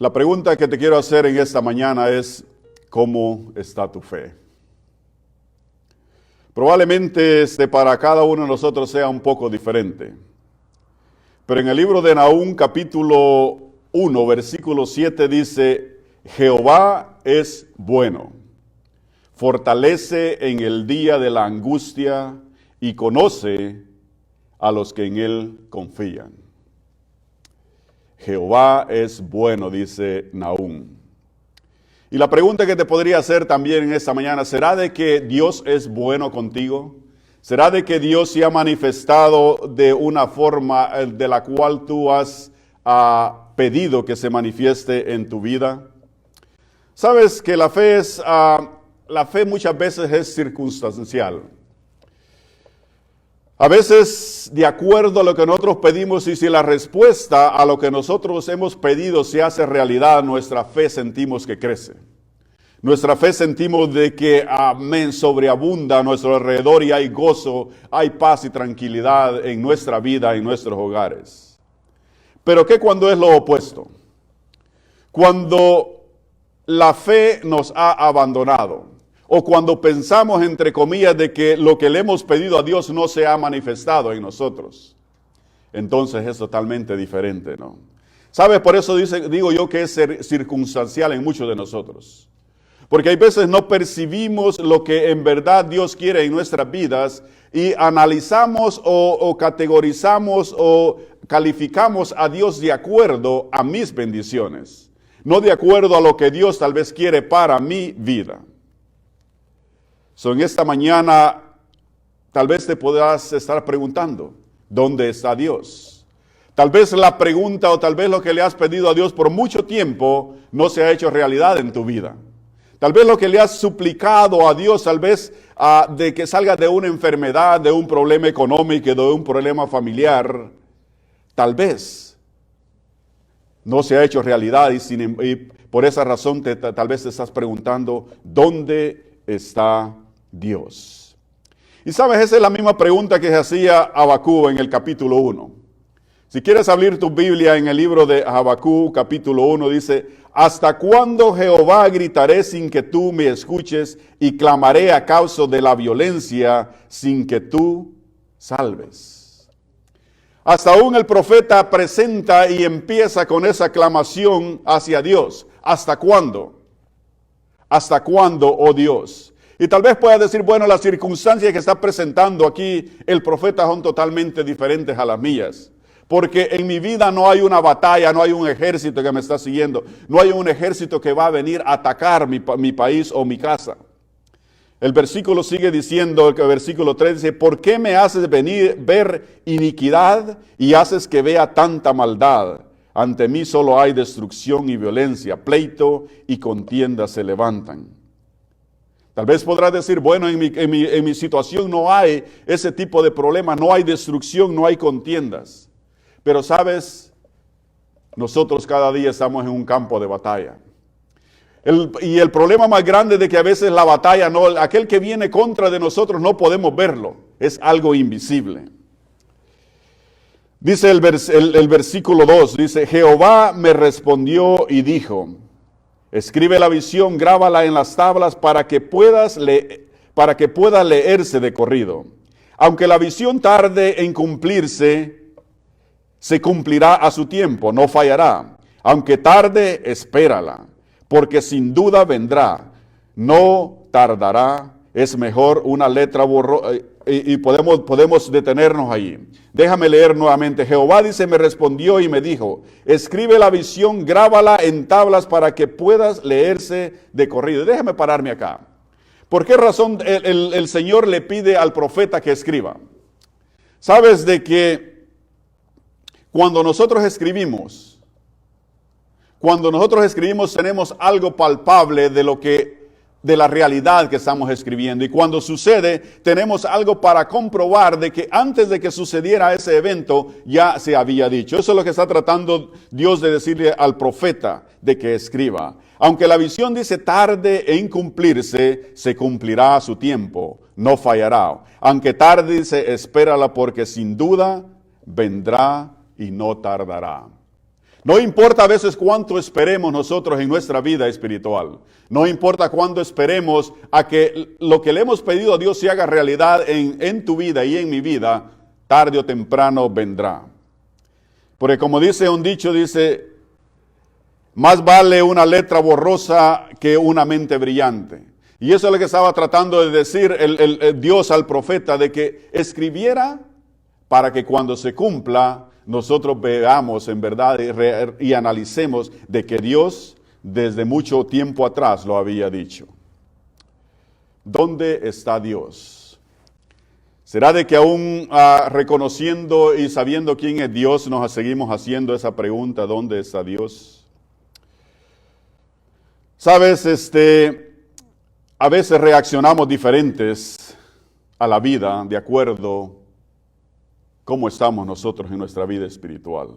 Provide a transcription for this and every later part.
La pregunta que te quiero hacer en esta mañana es, ¿cómo está tu fe? Probablemente para cada uno de nosotros sea un poco diferente. Pero en el libro de Nahum, capítulo 1, versículo 7 dice, Jehová es bueno, fortalece en el día de la angustia y conoce a los que en él confían. Jehová es bueno, dice Nahum. Y la pregunta que te podría hacer también en esta mañana, ¿será de que Dios es bueno contigo? ¿Será de que Dios se ha manifestado de una forma de la cual tú has pedido que se manifieste en tu vida? Sabes que la fe muchas veces es circunstancial. A veces, de acuerdo a lo que nosotros pedimos, y si la respuesta a lo que nosotros hemos pedido se hace realidad, nuestra fe sentimos que crece. Nuestra fe sentimos de que, amén, sobreabunda a nuestro alrededor y hay gozo, hay paz y tranquilidad en nuestra vida, en nuestros hogares. Pero ¿qué cuando es lo opuesto? Cuando la fe nos ha abandonado. O cuando pensamos, entre comillas, de que lo que le hemos pedido a Dios no se ha manifestado en nosotros. Entonces es totalmente diferente, ¿no? ¿Sabes? Por eso digo yo que es circunstancial en muchos de nosotros. Porque hay veces no percibimos lo que en verdad Dios quiere en nuestras vidas y analizamos o categorizamos o calificamos a Dios de acuerdo a mis bendiciones. No de acuerdo a lo que Dios tal vez quiere para mi vida. En esta mañana, tal vez te podrás estar preguntando, ¿dónde está Dios? Tal vez la pregunta o tal vez lo que le has pedido a Dios por mucho tiempo no se ha hecho realidad en tu vida. Tal vez lo que le has suplicado a Dios, tal vez de que salga de una enfermedad, de un problema económico, de un problema familiar, tal vez no se ha hecho realidad y por esa razón tal vez te estás preguntando, ¿dónde está Dios? Y sabes, esa es la misma pregunta que se hacía Habacuc en el capítulo 1. Si quieres abrir tu Biblia en el libro de Habacuc, capítulo 1, dice, ¿hasta cuándo, Jehová, gritaré sin que tú me escuches y clamaré a causa de la violencia sin que tú salves? Hasta aún el profeta presenta y empieza con esa clamación hacia Dios. ¿Hasta cuándo? ¿Hasta cuándo, oh Dios? Y tal vez puedas decir, bueno, las circunstancias que está presentando aquí el profeta son totalmente diferentes a las mías. Porque en mi vida no hay una batalla, no hay un ejército que me está siguiendo. No hay un ejército que va a venir a atacar mi país o mi casa. El versículo sigue diciendo, el versículo 3 dice, ¿por qué me haces ver iniquidad y haces que vea tanta maldad? Ante mí solo hay destrucción y violencia, pleito y contienda se levantan. Tal vez podrás decir, bueno, en mi situación no hay ese tipo de problema, no hay destrucción, no hay contiendas. Pero sabes, nosotros cada día estamos en un campo de batalla. Y el problema más grande de que a veces la batalla, aquel que viene contra de nosotros no podemos verlo, es algo invisible. Dice el versículo 2, dice, Jehová me respondió y dijo, escribe la visión, grábala en las tablas para que pueda leerse de corrido. Aunque la visión tarde en cumplirse, se cumplirá a su tiempo, no fallará. Aunque tarde, espérala, porque sin duda vendrá, no tardará. Es mejor una letra borrosa, y podemos detenernos ahí. Déjame leer nuevamente. Jehová dice, me respondió y me dijo, escribe la visión, grábala en tablas para que puedas leerse de corrido. Déjame pararme acá. ¿Por qué razón el Señor le pide al profeta que escriba? Sabes de que cuando nosotros escribimos tenemos algo palpable de la realidad que estamos escribiendo. Y cuando sucede, tenemos algo para comprobar de que antes de que sucediera ese evento, ya se había dicho. Eso es lo que está tratando Dios de decirle al profeta, de que escriba. Aunque la visión dice tarde en cumplirse, se cumplirá a su tiempo, no fallará. Aunque tarde dice, espérala porque sin duda vendrá y no tardará. No importa a veces cuánto esperemos nosotros en nuestra vida espiritual. No importa cuánto esperemos a que lo que le hemos pedido a Dios se haga realidad en tu vida y en mi vida, tarde o temprano vendrá. Porque como dice un dicho, dice, más vale una letra borrosa que una mente brillante. Y eso es lo que estaba tratando de decir el Dios al profeta, de que escribiera para que cuando se cumpla, nosotros veamos en verdad y analicemos de que Dios desde mucho tiempo atrás lo había dicho. ¿Dónde está Dios? ¿Será de que aún reconociendo y sabiendo quién es Dios, nos seguimos haciendo esa pregunta, ¿dónde está Dios? Sabes, a veces reaccionamos diferentes a la vida de acuerdo cómo estamos nosotros en nuestra vida espiritual.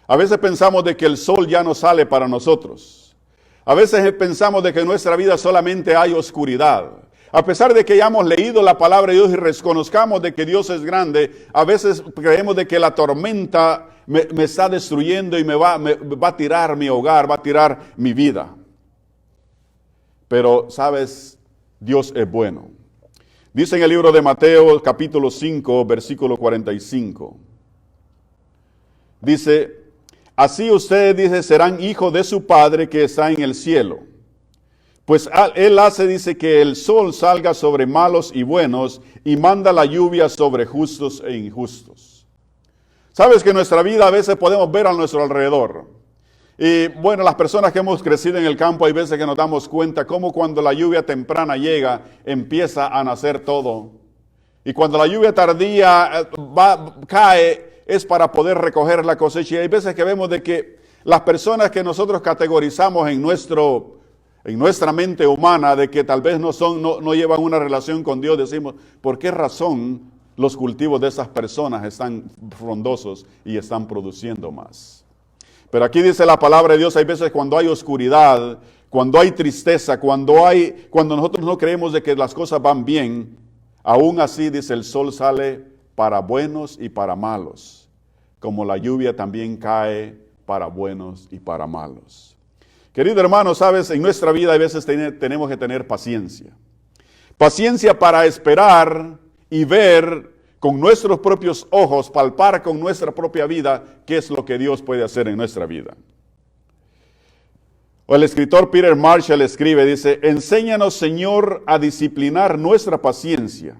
A veces pensamos de que el sol ya no sale para nosotros. A veces pensamos de que en nuestra vida solamente hay oscuridad. A pesar de que ya hemos leído la palabra de Dios y reconozcamos de que Dios es grande, a veces creemos de que la tormenta me está destruyendo y me va a tirar mi hogar, va a tirar mi vida. Pero, ¿sabes? Dios es bueno. Dice en el libro de Mateo, capítulo 5, versículo 45. Dice, así ustedes, dice, serán hijos de su Padre que está en el cielo. Pues Él hace, dice, que el sol salga sobre malos y buenos y manda la lluvia sobre justos e injustos. Sabes que en nuestra vida a veces podemos ver a nuestro alrededor. Y bueno, las personas que hemos crecido en el campo hay veces que nos damos cuenta cómo cuando la lluvia temprana llega, empieza a nacer todo. Y cuando la lluvia tardía cae, es para poder recoger la cosecha. Y hay veces que vemos de que las personas que nosotros categorizamos en nuestra mente humana, de que tal vez no llevan una relación con Dios, decimos, ¿por qué razón los cultivos de esas personas están frondosos y están produciendo más? Pero aquí dice la palabra de Dios, hay veces cuando hay oscuridad, cuando hay tristeza, cuando nosotros no creemos de que las cosas van bien, aún así dice el sol sale para buenos y para malos, como la lluvia también cae para buenos y para malos. Querido hermano, sabes, en nuestra vida a veces tenemos que tener paciencia. Paciencia para esperar y ver con nuestros propios ojos, palpar con nuestra propia vida qué es lo que Dios puede hacer en nuestra vida. O el escritor Peter Marshall escribe, dice, enséñanos, Señor, a disciplinar nuestra paciencia,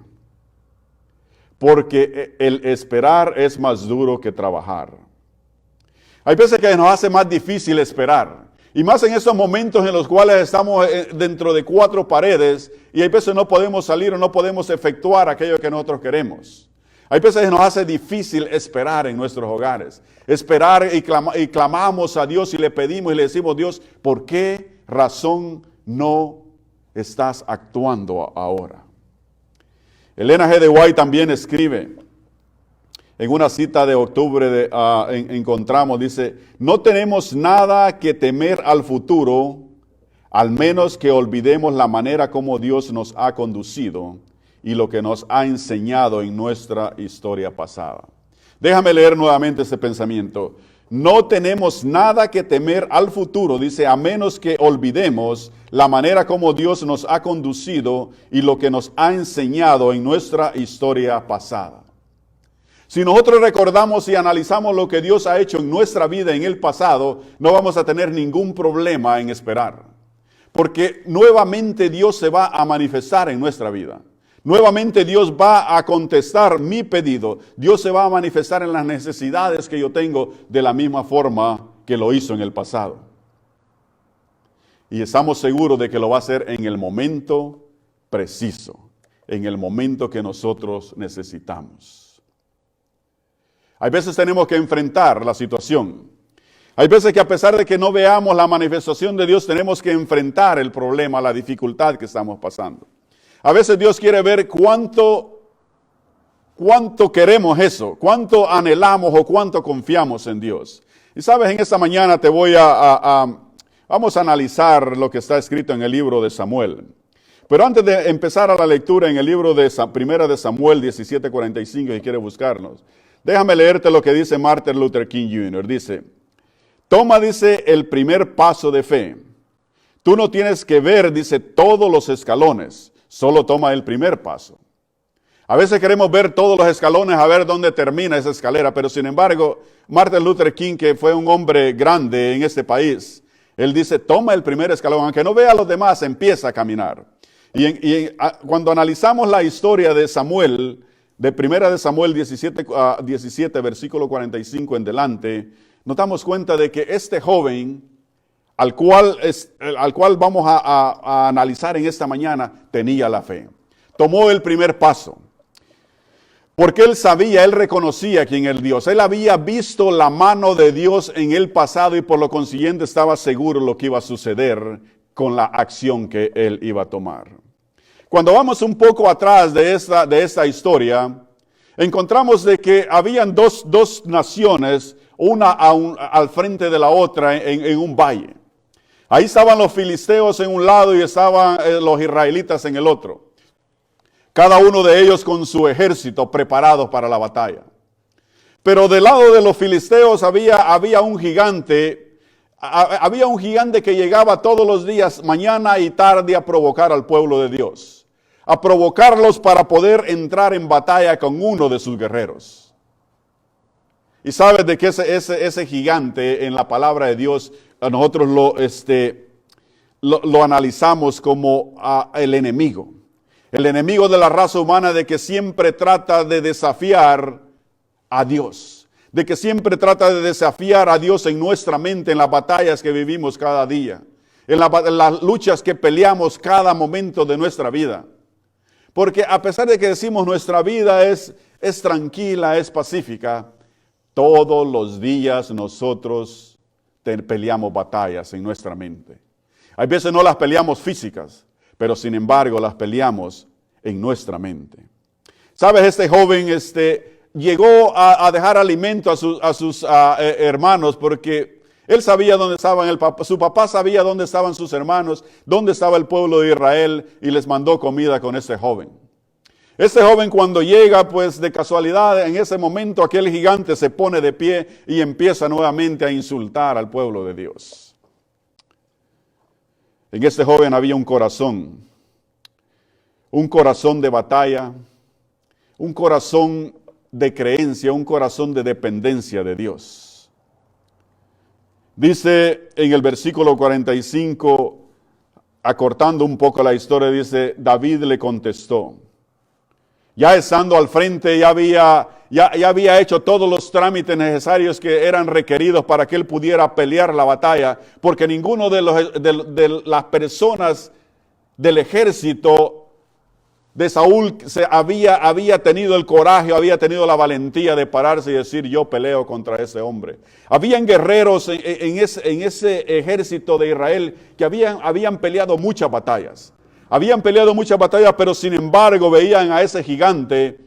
porque el esperar es más duro que trabajar. Hay veces que nos hace más difícil esperar. Y más en estos momentos en los cuales estamos dentro de 4 paredes y hay veces no podemos salir o no podemos efectuar aquello que nosotros queremos. Hay veces que nos hace difícil esperar en nuestros hogares. Esperar y clamamos a Dios y le pedimos y le decimos, Dios, ¿por qué razón no estás actuando ahora? Elena G. de White también escribe, en una cita de octubre encontramos, dice, no tenemos nada que temer al futuro, al menos que olvidemos la manera como Dios nos ha conducido y lo que nos ha enseñado en nuestra historia pasada. Déjame leer nuevamente este pensamiento. No tenemos nada que temer al futuro, dice, a menos que olvidemos la manera como Dios nos ha conducido y lo que nos ha enseñado en nuestra historia pasada. Si nosotros recordamos y analizamos lo que Dios ha hecho en nuestra vida en el pasado, no vamos a tener ningún problema en esperar. Porque nuevamente Dios se va a manifestar en nuestra vida. Nuevamente Dios va a contestar mi pedido. Dios se va a manifestar en las necesidades que yo tengo de la misma forma que lo hizo en el pasado. Y estamos seguros de que lo va a hacer en el momento preciso, en el momento que nosotros necesitamos. Hay veces tenemos que enfrentar la situación. Hay veces que a pesar de que no veamos la manifestación de Dios, tenemos que enfrentar el problema, la dificultad que estamos pasando. A veces Dios quiere ver cuánto queremos eso, cuánto anhelamos o cuánto confiamos en Dios. Y sabes, en esta mañana vamos a analizar lo que está escrito en el libro de Samuel. Pero antes de empezar a la lectura en el libro de Primera de Samuel 17:45, si quiere buscarnos, Déjame leerte lo que dice Martin Luther King Jr. Dice, toma, dice, el primer paso de fe. Tú no tienes que ver, dice, todos los escalones, solo toma el primer paso. A veces queremos ver todos los escalones, a ver dónde termina esa escalera, pero sin embargo, Martin Luther King, que fue un hombre grande en este país, él dice, toma el primer escalón, aunque no vea a los demás, empieza a caminar. Cuando analizamos la historia de Samuel, de primera de Samuel 17, versículo 45 en delante, nos damos cuenta de que este joven, al cual vamos a analizar en esta mañana, tenía la fe. Tomó el primer paso. Porque él sabía, él reconocía quién era Dios. Él había visto la mano de Dios en el pasado y por lo consiguiente estaba seguro lo que iba a suceder con la acción que él iba a tomar. Cuando vamos un poco atrás de esta historia, encontramos de que habían dos naciones, una al frente de la otra en un valle. Ahí estaban los filisteos en un lado y estaban los israelitas en el otro. Cada uno de ellos con su ejército preparados para la batalla. Pero del lado de los filisteos había un gigante. Había un gigante que llegaba todos los días, mañana y tarde, a provocar al pueblo de Dios. A provocarlos para poder entrar en batalla con uno de sus guerreros. Y sabes de que ese gigante en la palabra de Dios, nosotros lo analizamos como el enemigo. El enemigo de la raza humana, de que siempre trata de desafiar a Dios. De que siempre trata de desafiar a Dios en nuestra mente, en las batallas que vivimos cada día. En las luchas que peleamos cada momento de nuestra vida. Porque a pesar de que decimos nuestra vida es tranquila, es pacífica, todos los días nosotros peleamos batallas en nuestra mente. Hay veces no las peleamos físicas, pero sin embargo las peleamos en nuestra mente. ¿Sabes? Este joven llegó a dejar alimento a sus hermanos porque él sabía dónde estaban su papá sabía dónde estaban sus hermanos, dónde estaba el pueblo de Israel y les mandó comida con este joven. Este joven cuando llega, pues de casualidad, en ese momento aquel gigante se pone de pie y empieza nuevamente a insultar al pueblo de Dios. En este joven había un corazón de batalla, un corazón de creencia, un corazón de dependencia de Dios. Dice en el versículo 45, acortando un poco la historia, dice, David le contestó. Ya estando al frente, ya había hecho todos los trámites necesarios que eran requeridos para que él pudiera pelear la batalla, porque ninguno de las personas del ejército de Saúl había tenido el coraje, había tenido la valentía de pararse y decir, yo peleo contra ese hombre. Habían guerreros en ese ejército de Israel que habían peleado muchas batallas. Habían peleado muchas batallas, pero sin embargo veían a ese gigante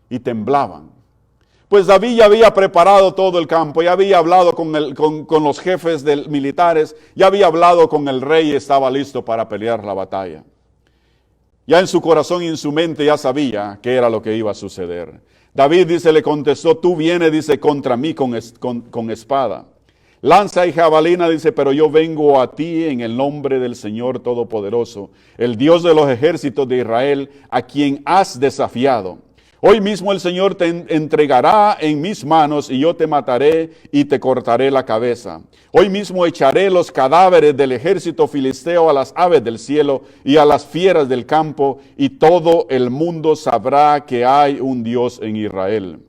y temblaban. Pues David ya había preparado todo el campo, ya había hablado con los jefes militares, ya había hablado con el rey y estaba listo para pelear la batalla. Ya en su corazón y en su mente ya sabía qué era lo que iba a suceder. David, dice, le contestó, tú vienes, dice, contra mí con espada. Lanza y jabalina, dice, pero yo vengo a ti en el nombre del Señor Todopoderoso, el Dios de los ejércitos de Israel, a quien has desafiado. Hoy mismo el Señor te entregará en mis manos y yo te mataré y te cortaré la cabeza. Hoy mismo echaré los cadáveres del ejército filisteo a las aves del cielo y a las fieras del campo, y todo el mundo sabrá que hay un Dios en Israel.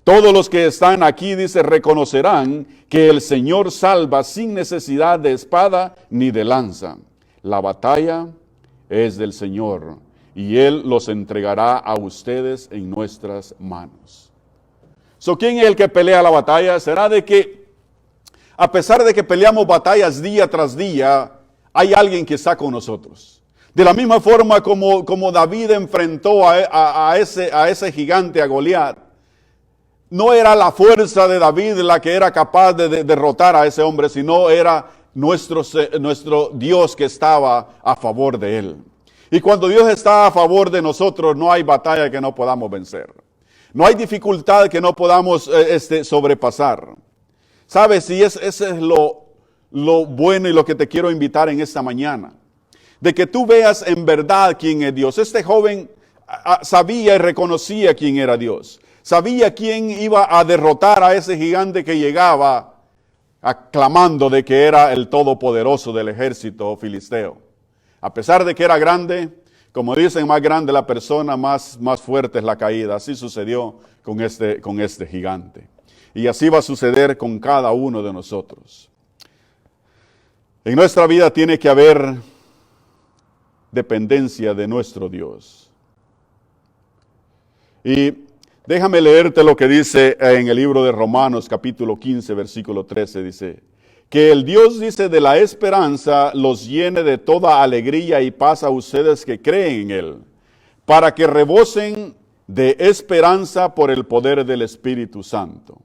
Todos los que están aquí, dice, reconocerán que el Señor salva sin necesidad de espada ni de lanza. La batalla es del Señor y Él los entregará a ustedes en nuestras manos. ¿Quién es el que pelea la batalla? Será de que, a pesar de que peleamos batallas día tras día, hay alguien que está con nosotros. De la misma forma como David enfrentó a ese gigante, a Goliat, no era la fuerza de David la que era capaz de derrotar a ese hombre, sino era nuestro Dios que estaba a favor de él. Y cuando Dios está a favor de nosotros, no hay batalla que no podamos vencer. No hay dificultad que no podamos sobrepasar. ¿Sabes? Y ese es lo bueno y lo que te quiero invitar en esta mañana. De que tú veas en verdad quién es Dios. Este joven sabía y reconocía quién era Dios. Sabía quién iba a derrotar a ese gigante que llegaba aclamando de que era el todopoderoso del ejército filisteo. A pesar de que era grande, como dicen, más grande la persona, más fuerte es la caída. Así sucedió con este gigante. Y así va a suceder con cada uno de nosotros. En nuestra vida tiene que haber dependencia de nuestro Dios. Y déjame leerte lo que dice en el libro de Romanos capítulo 15, versículo 13, dice, que el Dios, dice, de la esperanza los llene de toda alegría y paz a ustedes que creen en Él, para que rebosen de esperanza por el poder del Espíritu Santo.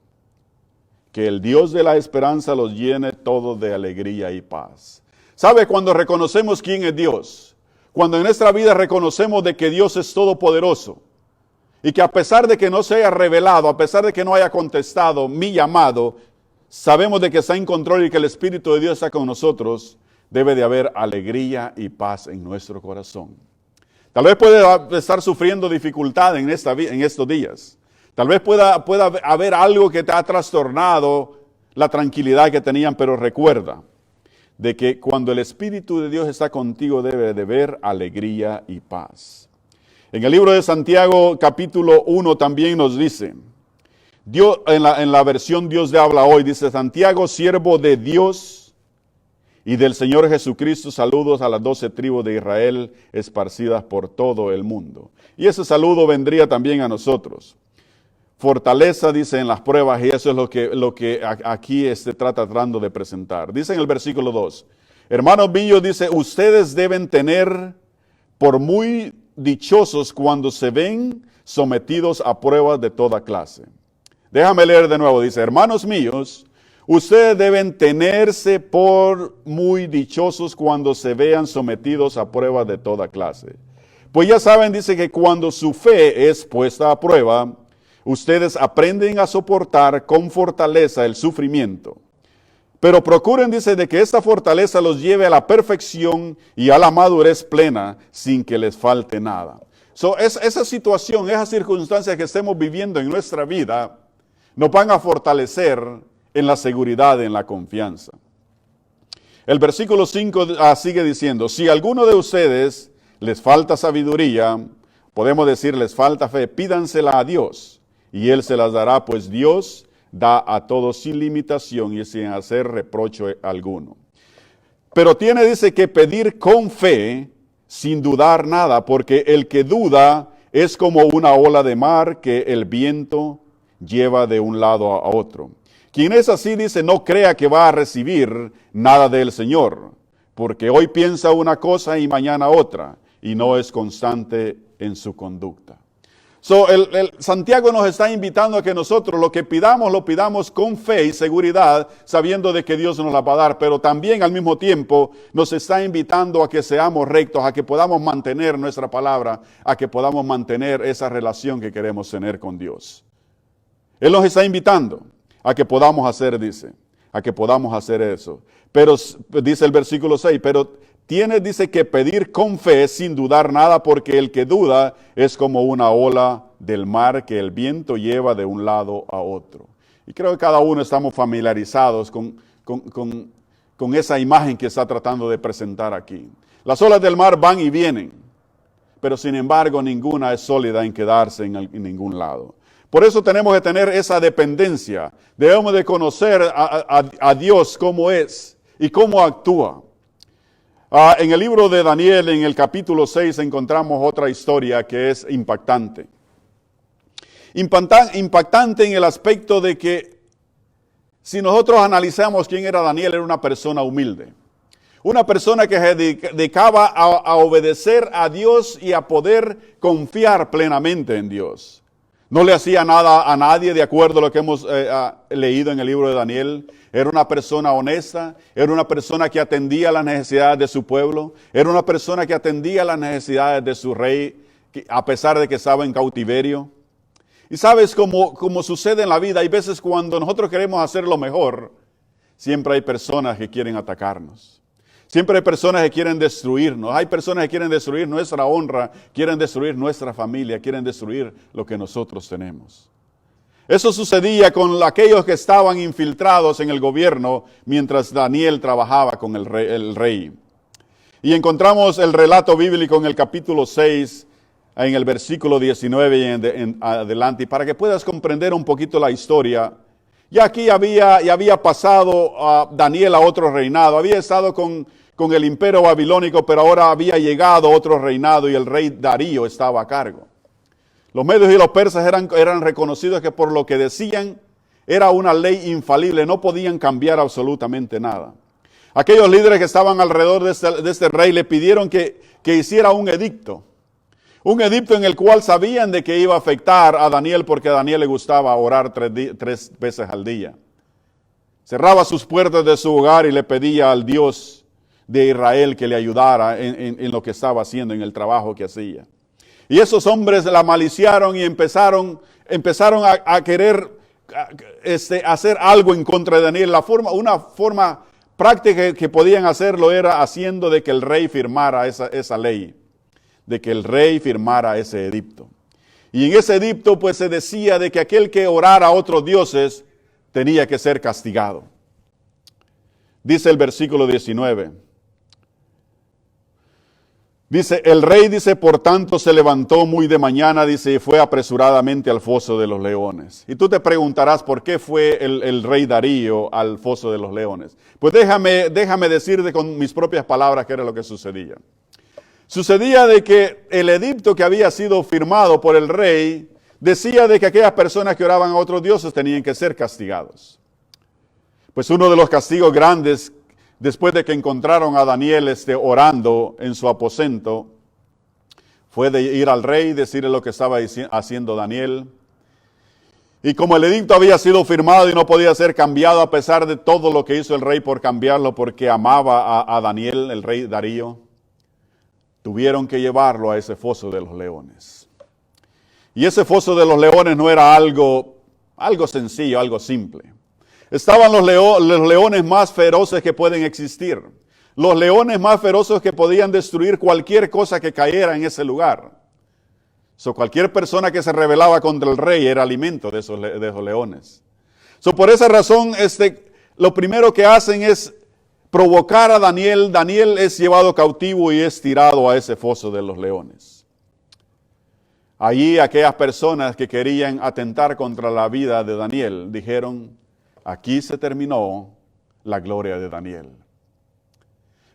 Que el Dios de la esperanza los llene todo de alegría y paz. ¿Sabe? Cuando reconocemos quién es Dios, cuando en nuestra vida reconocemos de que Dios es todopoderoso, y que a pesar de que no se haya revelado, a pesar de que no haya contestado mi llamado, sabemos de que está en control y que el Espíritu de Dios está con nosotros, debe de haber alegría y paz en nuestro corazón. Tal vez puede estar sufriendo dificultad en estos días. Tal vez pueda haber algo que te ha trastornado la tranquilidad que tenían, pero recuerda de que cuando el Espíritu de Dios está contigo debe de haber alegría y paz. En el libro de Santiago capítulo 1 también nos dice, Dios, en la versión Dios le habla hoy, dice Santiago, siervo de Dios y del Señor Jesucristo, saludos a las 12 tribus de Israel esparcidas por todo el mundo. Y ese saludo vendría también a nosotros. Fortaleza, dice, en las pruebas, y eso es lo que aquí está tratando de presentar. Dice en el versículo 2, hermanos míos, dice, ustedes deben tener por muy dichosos cuando se ven sometidos a pruebas de toda clase. Déjame leer de nuevo, dice, hermanos míos, ustedes deben tenerse por muy dichosos cuando se vean sometidos a pruebas de toda clase. Pues ya saben, dice, que cuando su fe es puesta a prueba, ustedes aprenden a soportar con fortaleza el sufrimiento. Pero procuren, dice, de que esta fortaleza los lleve a la perfección y a la madurez plena sin que les falte nada. Esa situación, esas circunstancias que estemos viviendo en nuestra vida, nos van a fortalecer en la seguridad, en la confianza. El versículo 5 sigue diciendo, si a alguno de ustedes les falta sabiduría, podemos decir les falta fe, pídansela a Dios y Él se las dará, pues Dios da a todos sin limitación y sin hacer reproche alguno. Pero dice que pedir con fe, sin dudar nada, porque el que duda es como una ola de mar que el viento lleva de un lado a otro. Quien es así, dice, no crea que va a recibir nada del Señor, porque hoy piensa una cosa y mañana otra, y no es constante en su conducta. Santiago nos está invitando a que nosotros lo que pidamos, lo pidamos con fe y seguridad, sabiendo de que Dios nos la va a dar, pero también al mismo tiempo nos está invitando a que seamos rectos, a que podamos mantener nuestra palabra, a que podamos mantener esa relación que queremos tener con Dios. Él nos está invitando a que podamos hacer, dice, a que podamos hacer eso. Pero, dice el versículo 6, pero dice que pedir con fe sin dudar nada, porque el que duda es como una ola del mar que el viento lleva de un lado a otro. Y creo que cada uno estamos familiarizados con esa imagen que está tratando de presentar aquí. Las olas del mar van y vienen, pero sin embargo ninguna es sólida en quedarse en ningún lado. Por eso tenemos que tener esa dependencia. Debemos de conocer a Dios cómo es y cómo actúa. En el libro de Daniel, en el capítulo 6, encontramos otra historia que es impactante. Impactante en el aspecto de que si nosotros analizamos quién era Daniel, era una persona humilde. Una persona que se dedicaba a obedecer a Dios y a poder confiar plenamente en Dios. No le hacía nada a nadie, de acuerdo a lo que hemos leído en el libro de Daniel. Era una persona honesta, era una persona que atendía las necesidades de su pueblo, era una persona que atendía las necesidades de su rey, a pesar de que estaba en cautiverio. Y sabes, como sucede en la vida, hay veces cuando nosotros queremos hacer lo mejor, siempre hay personas que quieren atacarnos. Siempre hay personas que quieren destruirnos. Hay personas que quieren destruir nuestra honra, quieren destruir nuestra familia, quieren destruir lo que nosotros tenemos. Eso sucedía con aquellos que estaban infiltrados en el gobierno mientras Daniel trabajaba con el rey. Y encontramos el relato bíblico en el capítulo 6, en el versículo 19 y en adelante. Y para que puedas comprender un poquito la historia, ya aquí había pasado Daniel a otro reinado. Había estado con el imperio babilónico, pero ahora había llegado otro reinado y el rey Darío estaba a cargo. Los medios y los persas eran reconocidos que por lo que decían era una ley infalible, no podían cambiar absolutamente nada. Aquellos líderes que estaban alrededor de este rey le pidieron que hiciera un edicto en el cual sabían de que iba a afectar a Daniel porque a Daniel le gustaba orar 3 veces al día. Cerraba sus puertas de su hogar y le pedía al Dios de Israel que le ayudara en lo que estaba haciendo, en el trabajo que hacía. Y esos hombres la maliciaron y empezaron a querer hacer algo en contra de Daniel. Una forma práctica que podían hacerlo era haciendo de que el rey firmara esa ley, de que el rey firmara ese edicto. Y en ese edicto pues se decía de que aquel que orara a otros dioses tenía que ser castigado. Dice el versículo 19. Dice, el rey, dice, por tanto se levantó muy de mañana, dice, y fue apresuradamente al foso de los leones. Y tú te preguntarás, ¿por qué fue el rey Darío al foso de los leones? Pues déjame decirte con mis propias palabras qué era lo que sucedía. Sucedía de que el edicto que había sido firmado por el rey decía de que aquellas personas que oraban a otros dioses tenían que ser castigados. Pues uno de los castigos grandes, después de que encontraron a Daniel orando en su aposento, fue de ir al rey y decirle lo que estaba haciendo Daniel. Y como el edicto había sido firmado y no podía ser cambiado a pesar de todo lo que hizo el rey por cambiarlo porque amaba a Daniel, el rey Darío, tuvieron que llevarlo a ese foso de los leones. Y ese foso de los leones no era algo sencillo, algo simple. Estaban los leones más feroces que pueden existir. Los leones más feroces que podían destruir cualquier cosa que cayera en ese lugar. Cualquier persona que se rebelaba contra el rey era alimento de esos leones. Por esa razón, lo primero que hacen es provocar a Daniel. Daniel es llevado cautivo y es tirado a ese foso de los leones. Allí aquellas personas que querían atentar contra la vida de Daniel dijeron, aquí se terminó la gloria de Daniel.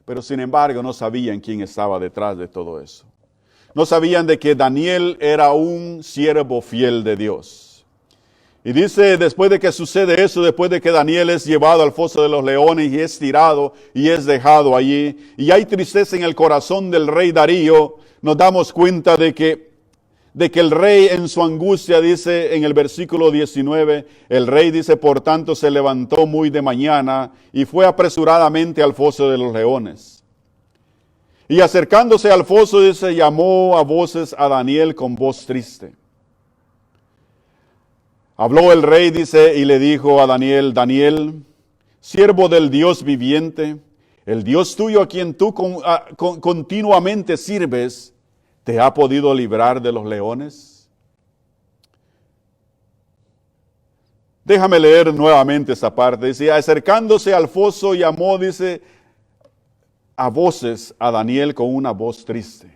Pero sin embargo no sabían quién estaba detrás de todo eso. No sabían de que Daniel era un siervo fiel de Dios. Y dice, después de que sucede eso, después de que Daniel es llevado al foso de los leones y es tirado y es dejado allí, y hay tristeza en el corazón del rey Darío, nos damos cuenta de que el rey en su angustia, dice en el versículo 19, el rey dice, por tanto se levantó muy de mañana y fue apresuradamente al foso de los leones. Y acercándose al foso, dice, llamó a voces a Daniel con voz triste. Habló el rey, dice, y le dijo a Daniel, Daniel, siervo del Dios viviente, el Dios tuyo a quien tú continuamente sirves, ¿te ha podido librar de los leones? Déjame leer nuevamente esta parte. Dice, acercándose al foso llamó, dice, a voces a Daniel con una voz triste.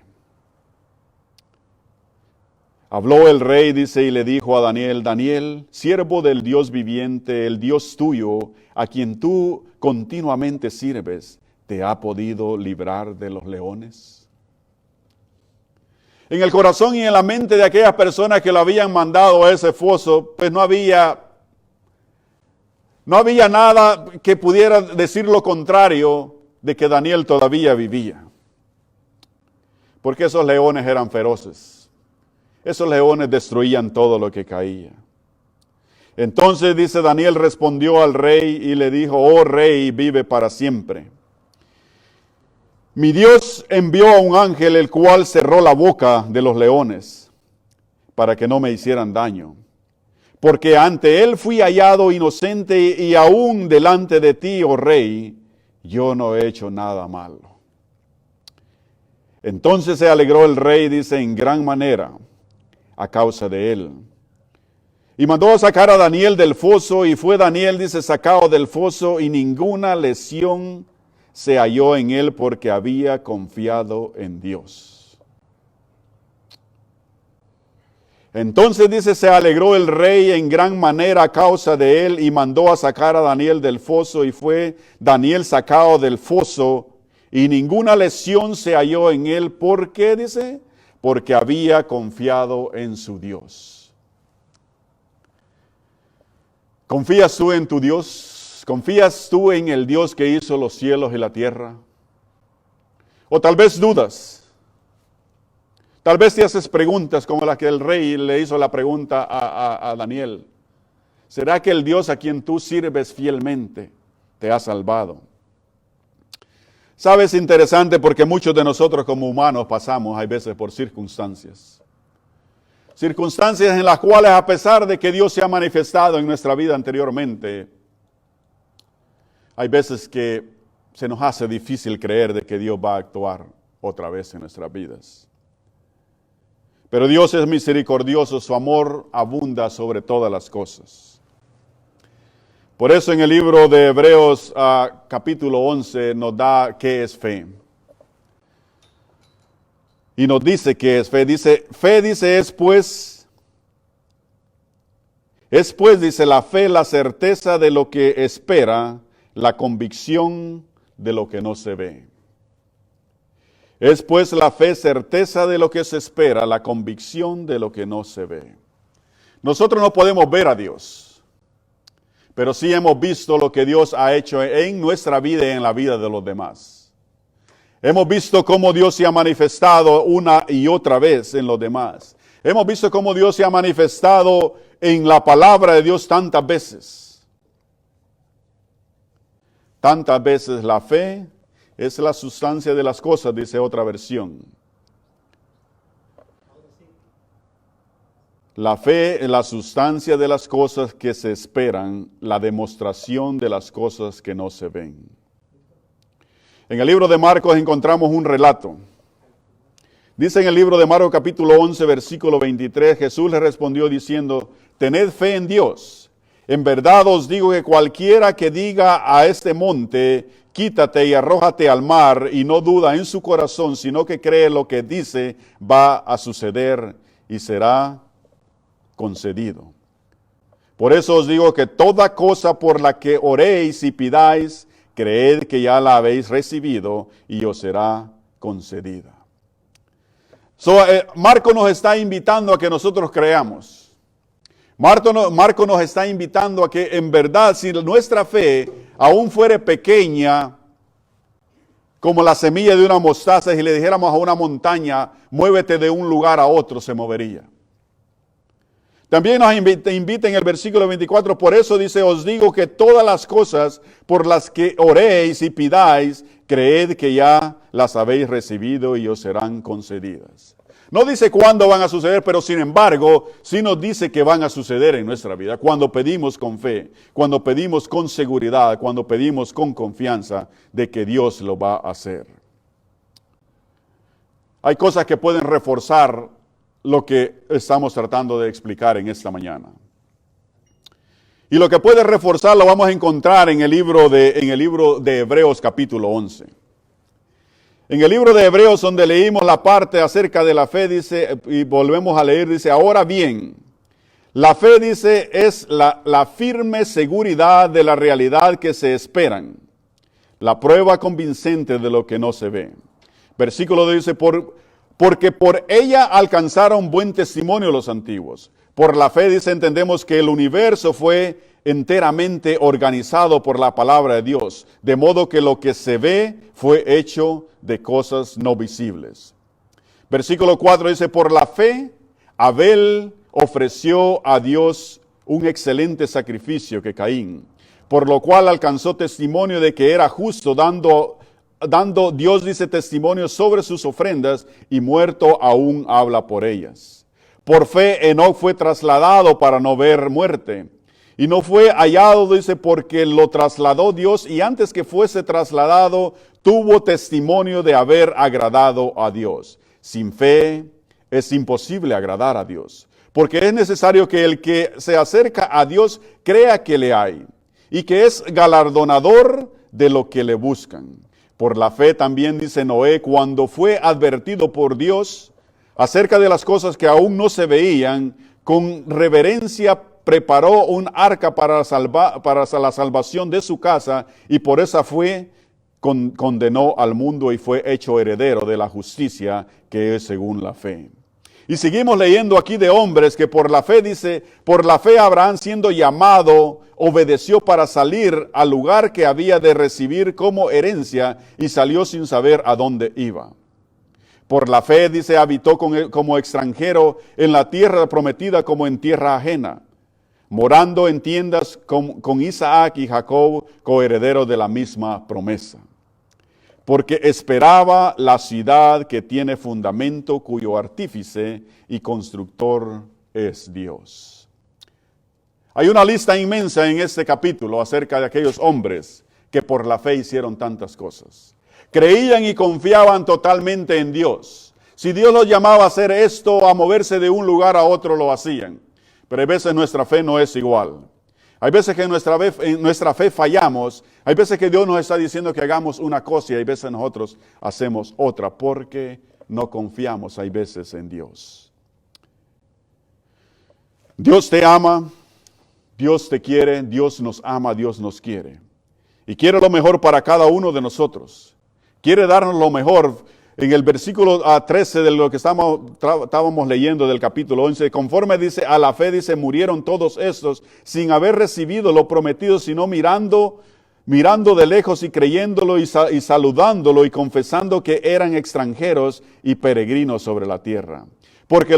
Habló el rey, dice, y le dijo a Daniel, Daniel, siervo del Dios viviente, el Dios tuyo, a quien tú continuamente sirves, ¿te ha podido librar de los leones? En el corazón y en la mente de aquellas personas que lo habían mandado a ese foso, pues no había nada que pudiera decir lo contrario de que Daniel todavía vivía. Porque esos leones eran feroces. Esos leones destruían todo lo que caía. Entonces, dice, Daniel respondió al rey y le dijo, oh rey, vive para siempre. Mi Dios envió a un ángel el cual cerró la boca de los leones para que no me hicieran daño. Porque ante él fui hallado inocente y aún delante de ti, oh rey, yo no he hecho nada malo. Entonces se alegró el rey, dice, en gran manera a causa de él. Y mandó a sacar a Daniel del foso, y fue Daniel, dice, sacado del foso, y ninguna lesión se halló en él porque había confiado en Dios. Entonces dice, se alegró el rey en gran manera a causa de él, y mandó a sacar a Daniel del foso, y fue Daniel sacado del foso, y ninguna lesión se halló en él. ¿Por qué? Dice, porque había confiado en su Dios. ¿Confías tú en tu Dios? ¿Confías tú en el Dios que hizo los cielos y la tierra? O tal vez dudas. Tal vez te haces preguntas como la que el rey le hizo la pregunta a Daniel. ¿Será que el Dios a quien tú sirves fielmente te ha salvado? Sabes, interesante porque muchos de nosotros como humanos pasamos, hay veces, por circunstancias. Circunstancias en las cuales, a pesar de que Dios se ha manifestado en nuestra vida anteriormente, hay veces que se nos hace difícil creer de que Dios va a actuar otra vez en nuestras vidas. Pero Dios es misericordioso, su amor abunda sobre todas las cosas. Por eso en el libro de Hebreos capítulo 11 nos da qué es fe. Y nos dice qué es fe. Fe dice es pues, dice la fe, la certeza de lo que espera, la convicción de lo que no se ve. Es pues la fe, certeza de lo que se espera, la convicción de lo que no se ve. Nosotros no podemos ver a Dios, pero sí hemos visto lo que Dios ha hecho en nuestra vida y en la vida de los demás. Hemos visto cómo Dios se ha manifestado una y otra vez en los demás. Hemos visto cómo Dios se ha manifestado en la palabra de Dios tantas veces. Tantas veces la fe es la sustancia de las cosas, dice otra versión. La fe es la sustancia de las cosas que se esperan, la demostración de las cosas que no se ven. En el libro de Marcos encontramos un relato. Dice en el libro de Marcos capítulo 11, versículo 23, Jesús le respondió diciendo, tened fe en Dios. En verdad os digo que cualquiera que diga a este monte, quítate y arrójate al mar, y no duda en su corazón, sino que cree lo que dice, va a suceder y será concedido. Por eso os digo que toda cosa por la que oréis y pidáis, creed que ya la habéis recibido y os será concedida. Marco nos está invitando a que nosotros creamos. Marco nos está invitando a que en verdad, si nuestra fe aún fuere pequeña, como la semilla de una mostaza, y le dijéramos a una montaña, muévete de un lugar a otro, se movería. También nos invita en el versículo 24, por eso dice, os digo que todas las cosas por las que oréis y pidáis, creed que ya las habéis recibido y os serán concedidas. No dice cuándo van a suceder, pero sin embargo, sí nos dice que van a suceder en nuestra vida. Cuando pedimos con fe, cuando pedimos con seguridad, cuando pedimos con confianza de que Dios lo va a hacer. Hay cosas que pueden reforzar lo que estamos tratando de explicar en esta mañana. Y lo que puede reforzar lo vamos a encontrar en el libro de Hebreos capítulo 11. En el libro de Hebreos, donde leímos la parte acerca de la fe, dice, y volvemos a leer, dice, ahora bien, la fe, dice, es la firme seguridad de la realidad que se esperan, la prueba convincente de lo que no se ve. Versículo 2 dice, porque por ella alcanzaron buen testimonio los antiguos. Por la fe, dice, entendemos que el universo fue enteramente organizado por la palabra de Dios, de modo que lo que se ve fue hecho de cosas no visibles. Versículo 4 dice, por la fe, Abel ofreció a Dios un excelente sacrificio que Caín, por lo cual alcanzó testimonio de que era justo, dando Dios, dice, testimonio sobre sus ofrendas, y muerto aún habla por ellas. Por fe, Enoc fue trasladado para no ver muerte. Y no fue hallado, dice, porque lo trasladó Dios, y antes que fuese trasladado, tuvo testimonio de haber agradado a Dios. Sin fe es imposible agradar a Dios, porque es necesario que el que se acerca a Dios crea que le hay, y que es galardonador de lo que le buscan. Por la fe también, dice Noé, cuando fue advertido por Dios acerca de las cosas que aún no se veían, con reverencia preparó un arca para la salvación de su casa, y por esa fue condenó al mundo y fue hecho heredero de la justicia que es según la fe. Y seguimos leyendo aquí de hombres que por la fe, dice, por la fe Abraham, siendo llamado, obedeció para salir al lugar que había de recibir como herencia, y salió sin saber a dónde iba. Por la fe, dice, habitó como extranjero en la tierra prometida, como en tierra ajena, morando en tiendas con Isaac y Jacob, coherederos de la misma promesa. Porque esperaba la ciudad que tiene fundamento, cuyo artífice y constructor es Dios. Hay una lista inmensa en este capítulo acerca de aquellos hombres que por la fe hicieron tantas cosas. Creían y confiaban totalmente en Dios. Si Dios los llamaba a hacer esto, a moverse de un lugar a otro, lo hacían. Pero hay veces nuestra fe no es igual. Hay veces que en nuestra fe fallamos. Hay veces que Dios nos está diciendo que hagamos una cosa y hay veces nosotros hacemos otra porque no confiamos hay veces en Dios. Dios te ama, Dios te quiere, Dios nos ama, Dios nos quiere. Y quiere lo mejor para cada uno de nosotros. Quiere darnos lo mejor. En el versículo 13 de lo que estábamos leyendo del capítulo 11, conforme dice, a la fe, dice, murieron todos estos sin haber recibido lo prometido, sino mirando de lejos y creyéndolo y saludándolo y confesando que eran extranjeros y peregrinos sobre la tierra. Porque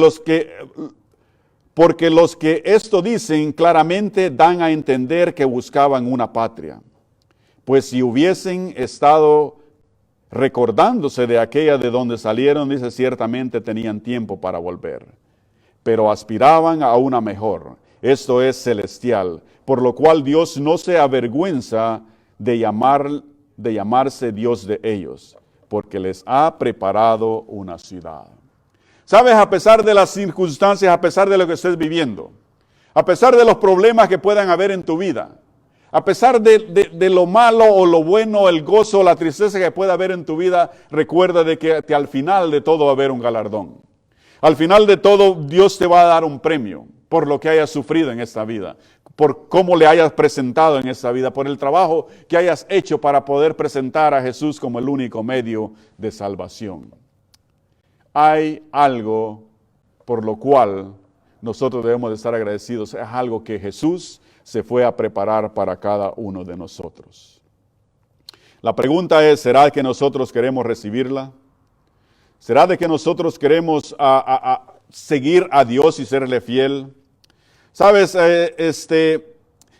los que esto dicen claramente dan a entender que buscaban una patria. Pues si hubiesen estado recordándose de aquella de donde salieron, dice, ciertamente tenían tiempo para volver. Pero aspiraban a una mejor, esto es celestial, por lo cual Dios no se avergüenza de llamarse Dios de ellos, porque les ha preparado una ciudad. Sabes, a pesar de las circunstancias, a pesar de lo que estés viviendo, a pesar de los problemas que puedan haber en tu vida, a pesar de lo malo o lo bueno, el gozo o la tristeza que pueda haber en tu vida, recuerda de que al final de todo va a haber un galardón. Al final de todo, Dios te va a dar un premio por lo que hayas sufrido en esta vida, por cómo le hayas presentado en esta vida, por el trabajo que hayas hecho para poder presentar a Jesús como el único medio de salvación. Hay algo por lo cual nosotros debemos de estar agradecidos. Es algo que Jesús se fue a preparar para cada uno de nosotros. La pregunta es, ¿será que nosotros queremos recibirla? ¿Será de que nosotros queremos seguir a Dios y serle fiel? Sabes, el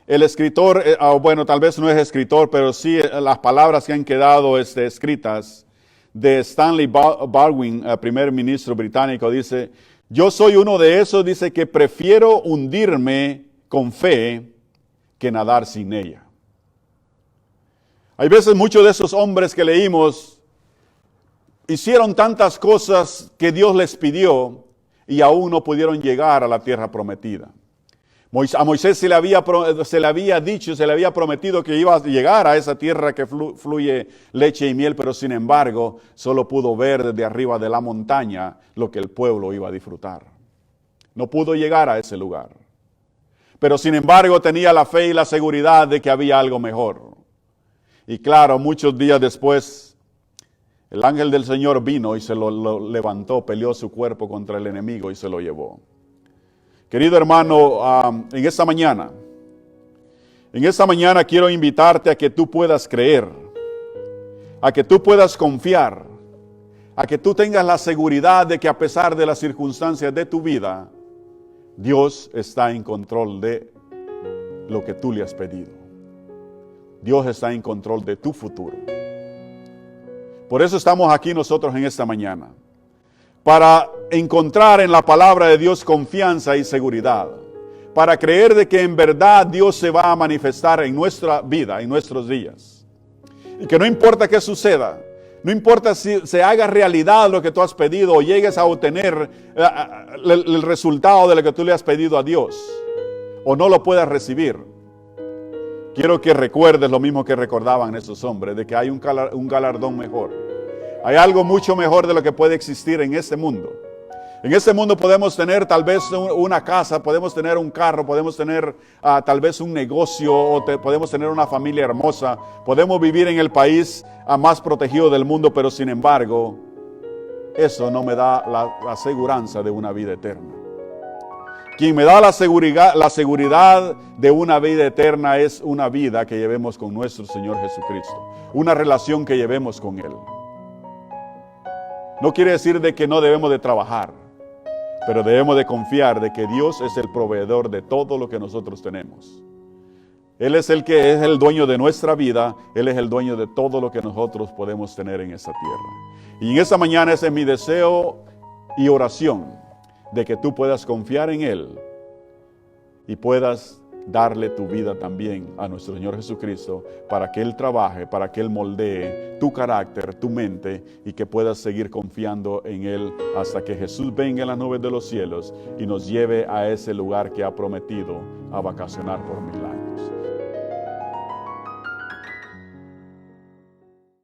escritor, bueno, tal vez no es escritor, pero sí las palabras que han quedado escritas de Stanley Baldwin, primer ministro británico, dice, yo soy uno de esos, dice, que prefiero hundirme con fe que nadar sin ella. Hay veces muchos de esos hombres que leímos hicieron tantas cosas que Dios les pidió y aún no pudieron llegar a la tierra prometida. A Moisés se le había dicho, se le había prometido que iba a llegar a esa tierra que fluye leche y miel, pero sin embargo solo pudo ver desde arriba de la montaña lo que el pueblo iba a disfrutar. No pudo llegar a ese lugar. Pero sin embargo tenía la fe y la seguridad de que había algo mejor. Y claro, muchos días después, el ángel del Señor vino y se lo levantó, peleó su cuerpo contra el enemigo y se lo llevó. Querido hermano, en esta mañana quiero invitarte a que tú puedas creer, a que tú puedas confiar, a que tú tengas la seguridad de que a pesar de las circunstancias de tu vida, Dios está en control de lo que tú le has pedido. Dios está en control de tu futuro. Por eso estamos aquí nosotros en esta mañana. para encontrar en la palabra de Dios confianza y seguridad, para creer de que en verdad Dios se va a manifestar en nuestra vida, en nuestros días. Y que no importa qué suceda, no importa si se haga realidad lo que tú has pedido o llegues a obtener el resultado de lo que tú le has pedido a Dios, o no lo puedas recibir. Quiero que recuerdes lo mismo que recordaban esos hombres, de que hay un galardón mejor. Hay algo mucho mejor de lo que puede existir en este mundo. En este mundo podemos tener tal vez una casa, podemos tener un carro, podemos tener tal vez un negocio, o podemos tener una familia hermosa, podemos vivir en el país más protegido del mundo, pero sin embargo, eso no me da la seguridad de una vida eterna. Quien me da la seguridad de una vida eterna es una vida que llevemos con nuestro Señor Jesucristo, una relación que llevemos con Él. No quiere decir de que no debemos de trabajar, pero debemos de confiar de que Dios es el proveedor de todo lo que nosotros tenemos. Él es el que es el dueño de nuestra vida, Él es el dueño de todo lo que nosotros podemos tener en esta tierra. Y en esta mañana ese es mi deseo y oración, de que tú puedas confiar en Él y puedas darle tu vida también a nuestro Señor Jesucristo para que Él trabaje, para que Él moldee tu carácter, tu mente, y que puedas seguir confiando en Él hasta que Jesús venga en las nubes de los cielos y nos lleve a ese lugar que ha prometido a vacacionar por 1000 años.